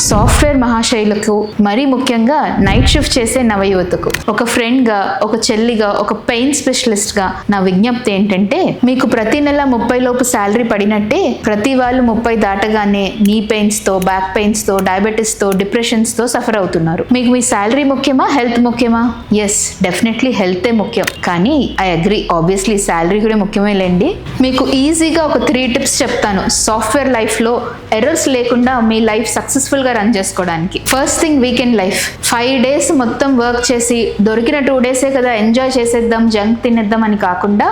Software మహాశైలకు, మరీ ముఖ్యంగా night shift చేసే నవయువతకు, ఒక ఫ్రెండ్గా, ఒక చెల్లిగా, ఒక పెయిన్ స్పెషలిస్ట్గా నా విజ్ఞప్తి ఏంటంటే, మీకు ప్రతి నెల 30 లోపు శాలరీ పడినట్టే ప్రతి వాళ్ళు 30 దాటగానే నీ పెయిన్స్తో, బ్యాక్ పెయిన్స్తో, డయాబెటీస్తో, డిప్రెషన్స్తో సఫర్ అవుతున్నారు. మీకు మీ శాలరీ ముఖ్యమా, హెల్త్ ముఖ్యమా? ఎస్, డెఫినెట్లీ హెల్తే ముఖ్యం. కానీ ఐ అగ్రీ, ఆబ్వియస్లీ శాలరీ కూడా ముఖ్యమేలేండి. మీకు ఈజీగా ఒక 3 టిప్స్ చెప్తాను సాఫ్ట్వేర్ లైఫ్లో ఎర్రర్స్ లేకుండా మీ లైఫ్ సక్సెస్ఫుల్గా రన్ చేసుకోవడానికి. First thing, weekend life. 5 days మొత్తం వర్క్ చేసి దొరికిన 2 డేసే కదా ఎంజాయ్ చేసేద్దాం, జంక్ తినేద్దాం అని కాకుండా,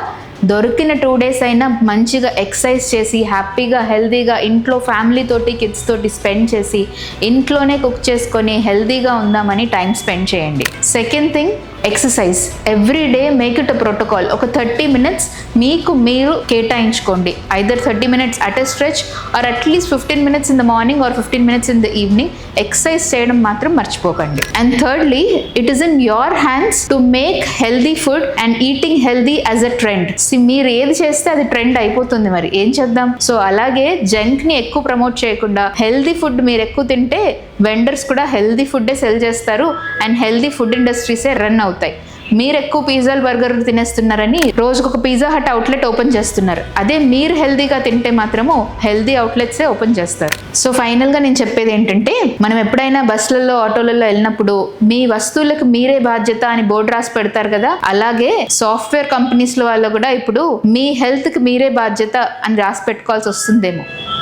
దొరికిన 2 డేస్ అయినా మంచిగా ఎక్సర్సైజ్ చేసి, హ్యాపీగా, హెల్దీగా ఇంట్లో ఫ్యామిలీ తోటి, కిడ్స్ తోటి స్పెండ్ చేసి, ఇంట్లోనే కుక్ చేసుకొని హెల్దీగా ఉందామని టైం స్పెండ్ చేయండి. Second thing, exercise. Every day make it a protocol. ఒక 30 మినిట్స్ మీకు మీరు కేటాయించుకోండి. Either 30 minutes at a stretch or at least 15 minutes in the morning or 15 minutes in the evening. Exercise చేయడం మాత్రం మర్చిపోకండి. And thirdly, it is in your hands to make healthy food and eating healthy as a trend. మీరు ఏది చేస్తే అది trend అయిపోతుంది, మరి ఏం చేద్దాం. సో అలాగే జంక్ ని ఎక్కువ ప్రమోట్ చేయకుండా హెల్దీ ఫుడ్ మీరు ఎక్కువ తింటే వెండర్స్ కూడా హెల్దీ ఫుడ్డే సెల్ చేస్తారు అండ్ హెల్దీ ఫుడ్ ఇండస్ట్రీసే రన్ అవుతాయి. మీరు ఎక్కువ పిజ్జాలు, బర్గర్లు తినేస్తున్నారని రోజుకు ఒక పిజ్జా హట్ అవుట్లెట్ ఓపెన్ చేస్తున్నారు. అదే మీరు హెల్దీగా తింటే మాత్రము హెల్దీ అవుట్లెట్సే ఓపెన్ చేస్తారు. సో ఫైనల్గా నేను చెప్పేది ఏంటంటే, మనం ఎప్పుడైనా బస్సులలో, ఆటోలలో వెళ్ళినప్పుడు మీ వస్తువులకు మీరే బాధ్యత అని బోర్డు రాసి పెడతారు కదా, అలాగే సాఫ్ట్వేర్ కంపెనీస్లో వాళ్ళు కూడా ఇప్పుడు మీ హెల్త్కి మీరే బాధ్యత అని రాసి పెట్టుకోవాల్సి వస్తుందేమో.